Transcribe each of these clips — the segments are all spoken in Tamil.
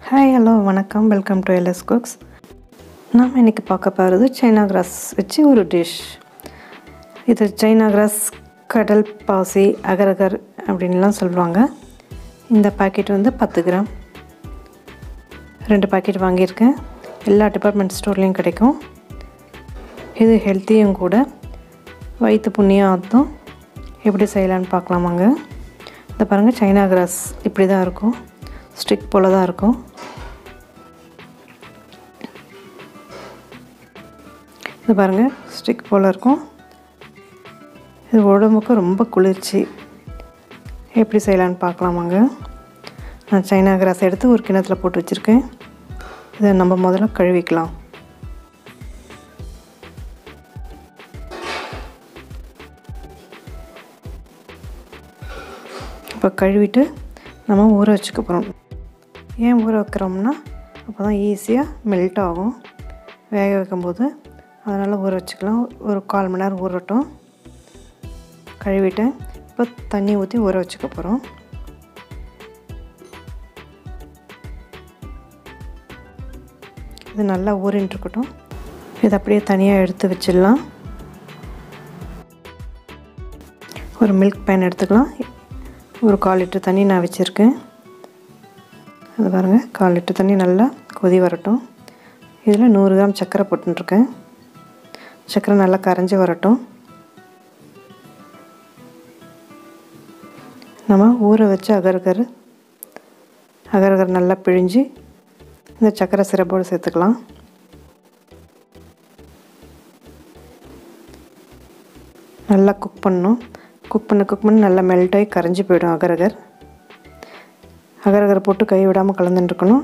ஹாய் ஹலோ வணக்கம் வெல்கம் டு Lscooks. நாம் இன்றைக்கி பார்க்க போகிறது சைனா கிராஸ் வச்சு ஒரு டிஷ். இது சைனா கிராஸ் கடல் பாசி அகர் அகர் அப்படின்லாம் சொல்லுவாங்க. இந்த பாக்கெட் வந்து 10 கிராம் 2 பாக்கெட் வாங்கியிருக்கேன். எல்லா டிபார்ட்மெண்ட் ஸ்டோர்லேயும் கிடைக்கும். இது ஹெல்த்தியும் கூட, வயிற்று புண்ணியம் ஆற்றும். எப்படி செய்யலான்னு பார்க்கலாமாங்க. இந்த பாருங்கள், சைனா கிராஸ் இப்படி தான் இருக்கும், ஸ்டிக் போல் தான் இருக்கும். இது பாருங்கள், ஸ்டிக் போல் இருக்கும். இது உடம்புக்கு ரொம்ப குளிர்ச்சி. எப்படி செய்யலான்னு பார்க்கலாமாங்க. நான் சைனா கிராஸ் எடுத்து ஒரு கிணத்துல போட்டு வச்சுருக்கேன். இதை நம்ம முதல்ல கழுவிக்கலாம். இப்போ கழுவிட்டு நம்ம ஊற வச்சுக்க போகிறோம். ஏன் ஊற வைக்கிறோம்னா அப்போ தான் ஈஸியாக மெல்ட் ஆகும் வேக வைக்கும்போது. அதனால் ஊற வச்சுக்கலாம். ஒரு 1/4 மணி நேரம் ஊறட்டும். கழுவிட்டேன். இப்போ தண்ணி ஊற்றி ஊற வச்சுக்க போகிறோம். இது நல்லா ஊறின்ட்டு இருக்கட்டும். இது அப்படியே தனியாக எடுத்து வச்சிடலாம். ஒரு மில்க் பேன் எடுத்துக்கலாம். ஒரு 1/4 லிட்டர் தண்ணி நான் வச்சுருக்கேன். அது பாருங்கள், 1/4 லிட்டர் தண்ணி நல்லா கொதி வரட்டும். இதில் 100 கிராம் சர்க்கரை போட்டுருக்கேன். சர்க்கரை நல்லா கரைஞ்சி வரட்டும். நம்ம ஊற வச்சு அகர் அகர் நல்லா பிழிஞ்சு இந்த சர்க்கரை சிரப்போடு சேர்த்துக்கலாம். நல்லா குக் பண்ணணும். குக் பண்ண நல்லா மெல்ட் ஆகி கரைஞ்சி போயிடும் அகர் அகர் போட்டு கை விடாமல் கலந்துட்டுருக்கணும்.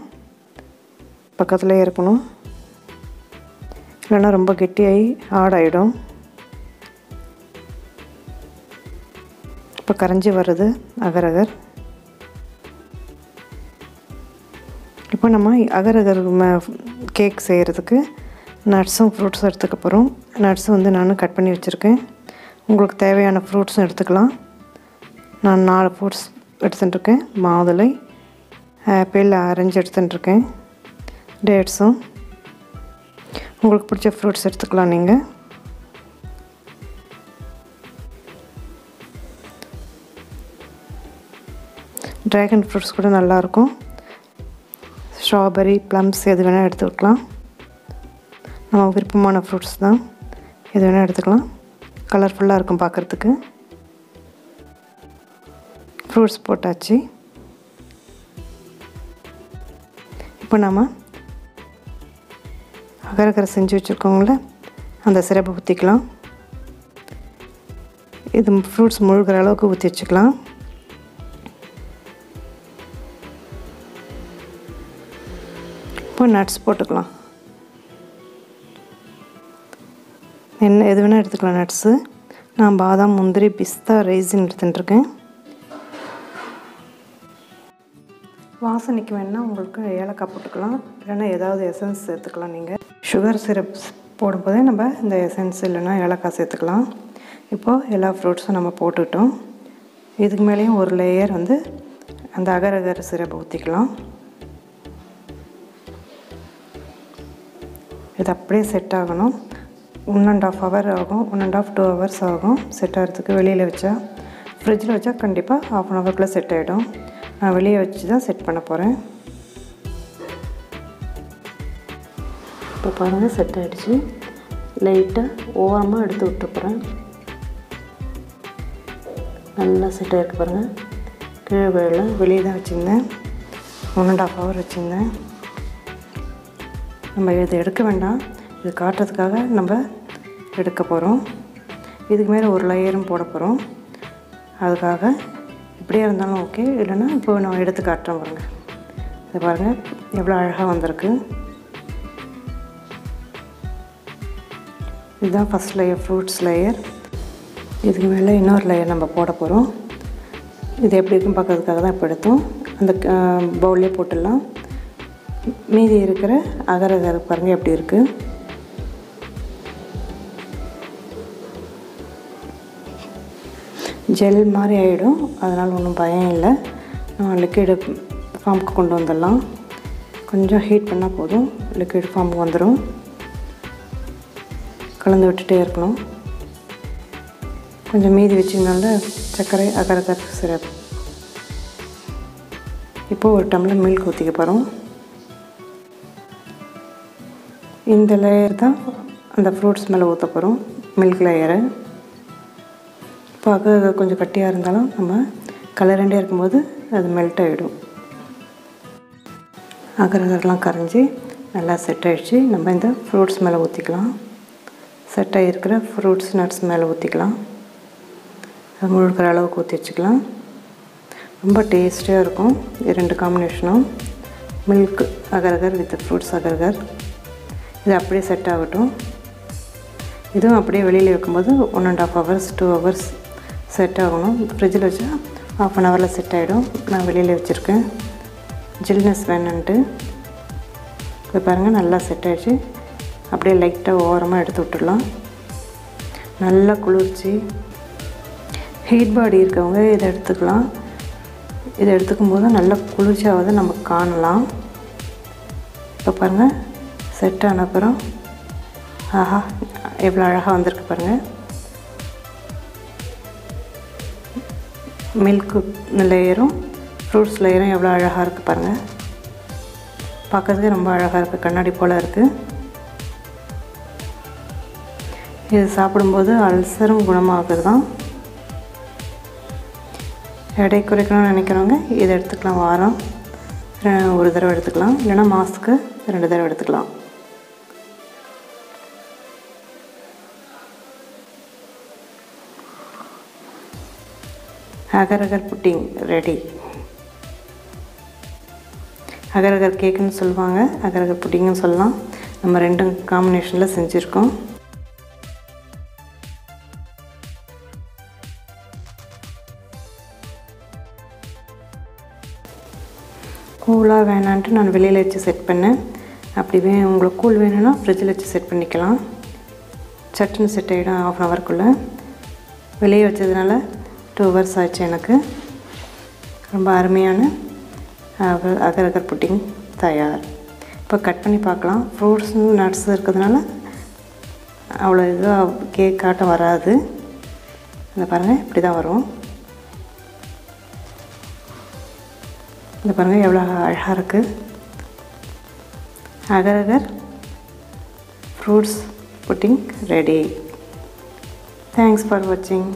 பக்கத்துலேயே இருக்கணும், இல்லைன்னா ரொம்ப கெட்டியாகி ஆடாயிடும். இப்போ கரைஞ்சி வருது அகர். இப்போ நம்ம அகர் கேக் செய்கிறதுக்கு நட்ஸும் ஃப்ரூட்ஸும் எடுத்துக்க போகிறோம். நட்ஸும் வந்து நான் கட் பண்ணி வச்சுருக்கேன். உங்களுக்கு தேவையான ஃப்ரூட்ஸும் எடுத்துக்கலாம். நான் 4 ஃப்ரூட்ஸ் எடுத்துட்டுருக்கேன். மாதுளை, ஆப்பிள், ஆரஞ்சு எடுத்துட்டுருக்கேன். டேட்ஸும் உங்களுக்கு பிடிச்ச ஃப்ரூட்ஸ் எடுத்துக்கலாம். நீங்கள் ட்ராகன் ஃப்ரூட்ஸ் கூட நல்லாயிருக்கும். ஸ்ட்ராபெரி, ப்ளம்ஸ் எது வேணால் எடுத்துக்கலாம். நம்ம விருப்பமான ஃப்ரூட்ஸ் தான், எது வேணால் எடுத்துக்கலாம். கலர்ஃபுல்லாக இருக்கும் பார்க்குறதுக்கு. ஃப்ரூட்ஸ் போட்டாச்சு. இப்போ நம்ம அகர் செஞ்சு வச்சுருக்கோங்கள அந்த சிரப்பை ஊற்றிக்கலாம். இது ஃப்ரூட்ஸ் முழுகிற அளவுக்கு ஊற்றி வச்சுக்கலாம். இப்போ நட்ஸ் போட்டுக்கலாம். என்ன எது வேணால் எடுத்துக்கலாம். நட்ஸு நான் பாதாம், முந்திரி, பிஸ்தா, ரைசின் எடுத்துட்டுருக்கேன். வாசனைக்கு வேணால் உங்களுக்கு ஏலக்காய் போட்டுக்கலாம், இல்லைன்னா ஏதாவது எசன்ஸ் சேர்த்துக்கலாம். நீங்கள் சுகர் சிரப் போடும்போதே நம்ம இந்த எசன்ஸ் இல்லைன்னா ஏலக்காய் சேர்த்துக்கலாம். இப்போது எல்லா ஃப்ரூட்ஸும் நம்ம போட்டுக்கிட்டோம். இதுக்கு மேலேயும் ஒரு லேயர் வந்து அந்த அகர் சிரப் ஊற்றிக்கலாம். இது அப்படியே செட் ஆகணும். 1.5 hour ஆகும், 1.5 to 2 hours ஆகும் செட் ஆகிறதுக்கு. வெளியில் வச்சா, ஃப்ரிட்ஜில் வச்சா கண்டிப்பாக 1/2 hourக்குள்ளே செட் ஆகிடும். நான் வெளியே வச்சு தான் செட் பண்ண போகிறேன். இப்போ பாருங்கள், செட் ஆகிடுச்சு. லைட்டாக ஓரமாக எடுத்து விட்டுப்போகிறேன். நல்லா செட் ஆகிருக்கு பாருங்கள். கீழே வேலை வெளியே தான் வச்சுருந்தேன். 1.5 hour வச்சுருந்தேன். நம்ம இது எடுக்க வேண்டாம், இது காட்டுறதுக்காக நம்ம எடுக்க போகிறோம். இதுக்கு மேலே ஒரு லேயரும் போட போகிறோம். அதுக்காக இப்படியே இருந்தாலும் ஓகே, இல்லைன்னா இப்போ நான் எடுத்து காட்டுறேன் பாருங்கள். இது பாருங்கள் எவ்வளோ அழகாக வந்திருக்கு. இதுதான் ஃபஸ்ட் லேயர், ஃப்ரூட்ஸ் லேயர். இதுக்கு மேலே இன்னொரு லேயர் நம்ம போட போகிறோம். இது எப்படி இருக்குன்னு பார்க்கறதுக்காக தான் இப்போ எடுத்தோம். அந்த பவுல்லே போட்டுடலாம். மீதி இருக்கிற அகர் பாருங்கள் எப்படி இருக்குது. ஜெல் மாதிரி ஆகிடும், அதனால் ஒன்றும் பயம் இல்லை. லிக்விடு ஃபார்முக்கு கொண்டு வந்துடலாம். கொஞ்சம் ஹீட் பண்ணால் போதும், லிக்விட் ஃபார்முக்கு வந்துடும். கலந்து விட்டுட்டே இருக்கணும். கொஞ்சம் மீதி வச்சிங்கனால சர்க்கரை அகர் அகர் சிரப். இப்போது ஒரு டம்ளர் மில்க் ஊற்றிக்க போகிறோம். இந்த லேயர் தான் அந்த ஃப்ரூட்ஸ் மேலே ஊற்ற போகிறோம், மில்க் லேயரை. இப்போ அகர் அகர் கொஞ்சம் கட்டியாக இருந்தாலும் நம்ம கலரண்டே இருக்கும்போது அது மெல்ட் ஆகிடும். அகர் அகர்லாம் கரைஞ்சி நல்லா செட் ஆகிடுச்சு. நம்ம இந்த ஃப்ரூட்ஸ் மேலே ஊற்றிக்கலாம். செட் ஆகிருக்கிற ஃப்ரூட்ஸ் நட்ஸ் மேலே ஊற்றிக்கலாம். அது முழுக்கிற அளவுக்கு ஊற்றி வச்சுக்கலாம். ரொம்ப டேஸ்டியாக இருக்கும். ரெண்டு காம்பினேஷனும் milk agar agar with fruits agar agar. இது அப்படியே செட் ஆகட்டும். இதுவும் அப்படியே வெளியில் வைக்கும்போது 1.5 hours 2 hours செட் ஆகணும். ஃப்ரிட்ஜில் வச்சா 1/2 hour செட் ஆகிடும். நான் வெளியில் வச்சுருக்கேன் ஜில்னஸ் வேணுன்ட்டு. இப்போ பாருங்கள் நல்லா செட் ஆகிடுச்சு. அப்படியே லைட்டாக ஓரமாக எடுத்து விட்டுடலாம். நல்லா குளிர்ச்சி. ஹீட் பாடி இருக்கவங்க இதை எடுத்துக்கலாம். இதை எடுத்துக்கும் போது நல்லா குளிர்ச்சியாவது நம்ம காணலாம். இப்போ பாருங்கள் செட் ஆன அப்புறம் ஆஹா எவ்வளோ அழகாக வந்திருக்கு பாருங்கள். மில்க் லேயரும் ஃப்ரூட்ஸ் லேயரும் எவ்வளோ அழகாக இருக்குது பாருங்கள். பார்க்கறதுக்கு ரொம்ப அழகாக இருக்குது, கண்ணாடி போல் இருக்குது. இது சாப்பிடும்போது அல்சரும் குணமாகுது தான். எடை குறைக்கணும்னு நினைக்கிறவங்க இதை எடுத்துக்கலாம். வாரம் ஒரு தடவை எடுத்துக்கலாம், இல்லைன்னா மாதத்துக்கு 2 தடவை எடுத்துக்கலாம். அகர் அகர் புட்டிங் ரெடி. அகர் அகர் கேக்குன்னு சொல்லுவாங்க, அகர் அகர் புட்டிங்னு சொல்லலாம். நம்ம 2 காம்பினேஷனில் செஞ்சுருக்கோம். கூலாக வேணான்ட்டு நான் வெளியில் வச்சு செட் பண்ணேன். அப்படி உங்களுக்கு கூல் வேணும்னா ஃப்ரிட்ஜில் வச்சு செட் பண்ணிக்கலாம். சட்டுன்னு செட் ஆகிடும் 1/2 hourக்குள்ளே. வெளியே வச்சதுனால 2 hours ஆச்சு எனக்கு. ரொம்ப அருமையான அகர் அகர் புட்டிங் தயார். இப்போ கட் பண்ணி பார்க்கலாம். ஃப்ரூட்ஸ் நட்ஸ் இருக்கிறதுனால அவ்வளோ இதுவாக கேக் ஆட்டம் வராது. இந்த பாருங்கள் இப்படி தான் வரும். இந்த பாருங்கள் எவ்வளோ அழகாக இருக்குது. Agar agar fruits pudding ready. Thanks for வாட்சிங்.